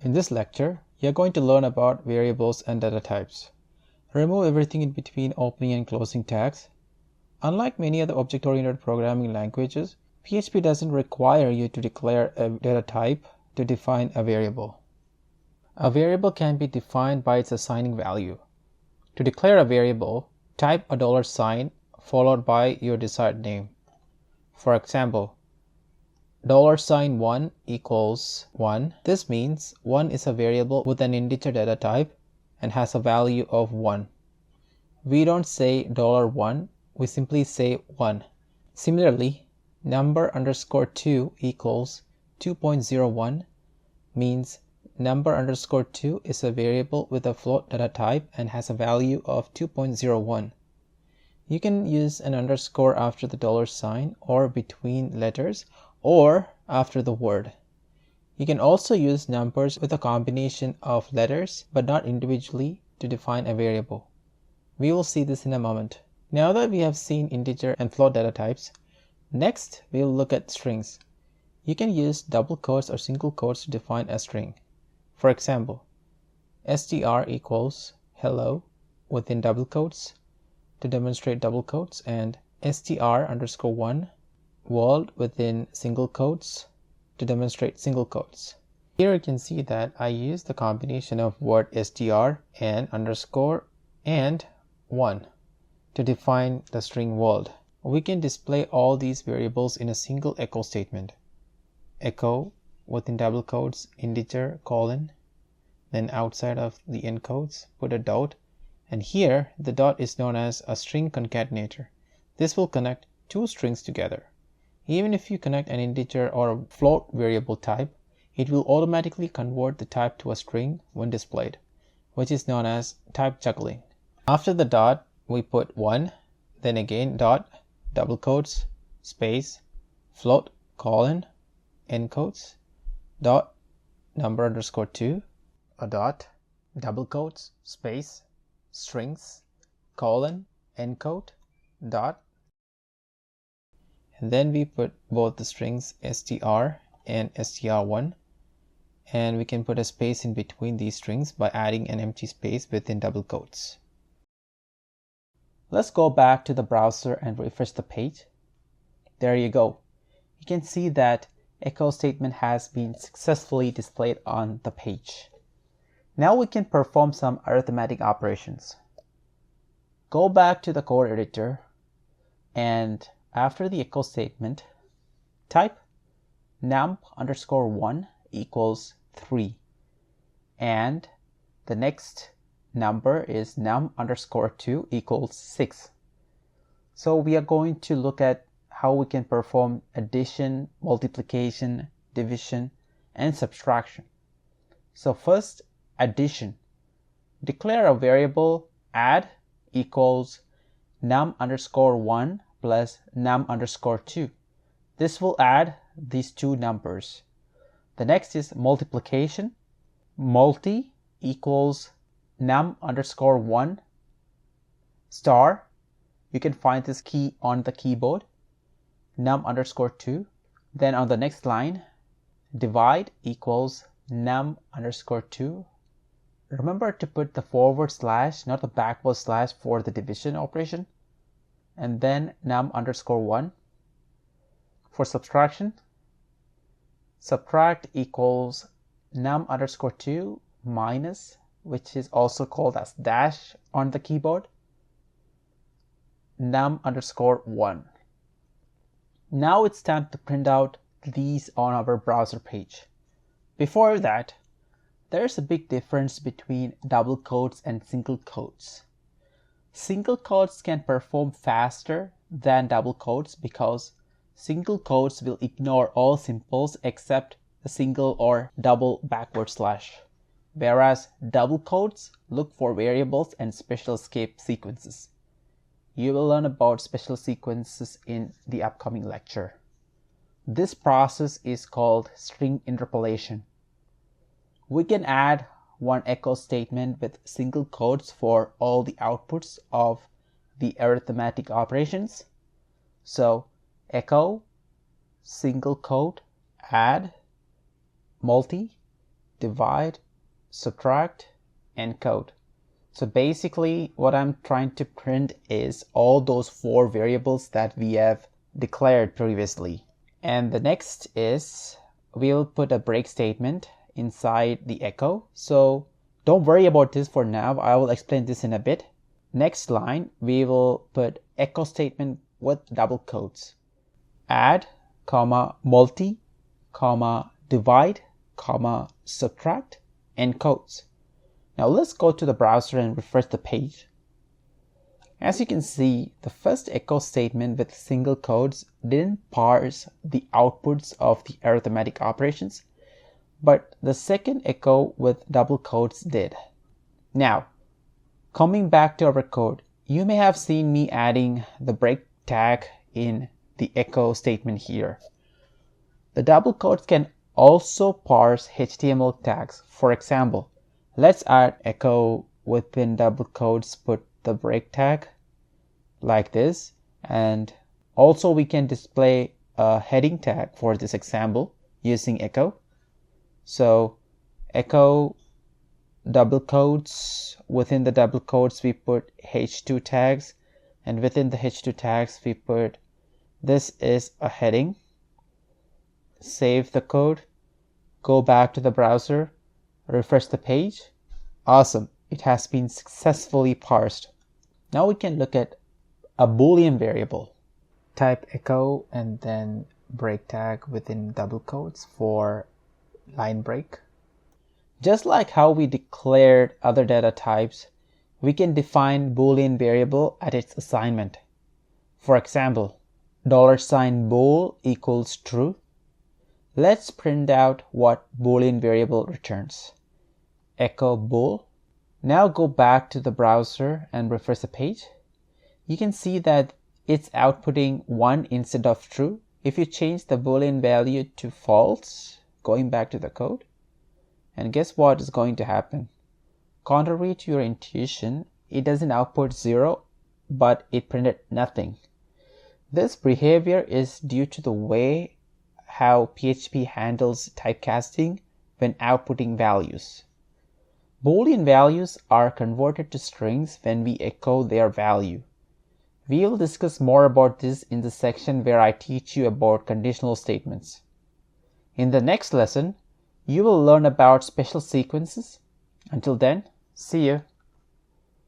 In this lecture, you're going to learn about variables and data types. Remove everything in between opening and closing tags. Unlike many other object-oriented programming languages, PHP doesn't require you to declare a data type to define a variable. A variable can be defined by its assigning value. To declare a variable, type a $sign followed by your desired name. For example, $1 equals 1. This means 1 is a variable with an integer data type and has a value of 1. We don't say $1, we simply say 1. Similarly, number_2 equals 2.01 means number_2 is a variable with a float data type and has a value of 2.01. You can use an underscore after the $sign or between letters or after the word. You can also use numbers with a combination of letters but not individually to define a variable. We will see this in a moment. Now that we have seen integer and float data types, next we will look at strings. You can use double quotes or single quotes to define a string. For example, str equals hello within double quotes to demonstrate double quotes, and str_1 world within single quotes to demonstrate single quotes. Here you can see that I use the combination of word str and underscore and 1 to define the string world. We can display all these variables in a single echo statement. Echo within double quotes integer colon, then outside of the end quotes put a dot, and here the dot is known as a string concatenator. This will connect two strings together. Even if you connect an integer or a float variable type, it will automatically convert the type to a string when displayed, which is known as type juggling. After the dot, we put 1, then again dot, double quotes, space, float, colon, end quotes, dot, number_2, a dot, double quotes, space, strings, colon, end quote, dot, and then we put both the strings str and str1, and we can put a space in between these strings by adding an empty space within double quotes. Let's go back to the browser and refresh the page. There you go. You can see that echo statement has been successfully displayed on the page. Now we can perform some arithmetic operations. Go back to the code editor, and after the echo statement, type num_1 equals 3, and the next number is num_2 equals 6. So we are going to look at how we can perform addition, multiplication, division, and subtraction. So first, addition. Declare a variable add equals num_1 plus num_2. This will add these two numbers. The next is multiplication. Multi equals num_1 star. You can find this key on the keyboard. Num_2. Then on the next line, divide equals num_2. Remember to put the forward slash, not the backward slash, for the division operation. And then num_1. For subtraction, subtract equals num_2 minus, which is also called as dash on the keyboard, num_1. Now it's time to print out these on our browser page. Before that, there's a big difference between double quotes and single quotes. Single quotes can perform faster than double quotes because single quotes will ignore all symbols except the single or double backward slash, whereas double quotes look for variables and special escape sequences. You will learn about special sequences in the upcoming lecture. This process is called string interpolation. We can add one echo statement with single quotes for all the outputs of the arithmetic operations. So echo, single quote, add, multi, divide, subtract, encode. So basically what I'm trying to print is all those 4 variables that we have declared previously. And the next is we'll put a break statement inside the echo. So don't worry about this for now. I will explain this in a bit. Next line, we will put echo statement with double quotes. Add, comma, multi, comma, divide, comma, subtract, end quotes. Now let's go to the browser and refresh the page. As you can see, the first echo statement with single quotes didn't parse the outputs of the arithmetic operations, but the second echo with double quotes did. Now, coming back to our code, you may have seen me adding the break tag in the echo statement here. The double quotes can also parse HTML tags. For example, let's add echo within double quotes, put the break tag like this, and also we can display a heading tag for this example using echo. So echo double quotes, within the double quotes we put h2 tags, and within the h2 tags we put this is a heading. Save the code, go back to the browser, refresh the page. Awesome, it has been successfully parsed. Now we can look at a Boolean variable. Type echo and then break tag within double quotes for line break. Just like how we declared other data types, we can define Boolean variable at its assignment. For example, $bool equals true. Let's print out what Boolean variable returns. Echo bool. Now go back to the browser and refresh the page. You can see that it's outputting 1 instead of true. If you change the Boolean value to false, going back to the code, and guess what is going to happen? Contrary to your intuition, it doesn't output 0, but it printed nothing. This behavior is due to the way how PHP handles typecasting when outputting values. Boolean values are converted to strings when we echo their value. We will discuss more about this in the section where I teach you about conditional statements. In the next lesson, you will learn about special sequences. Until then, see you.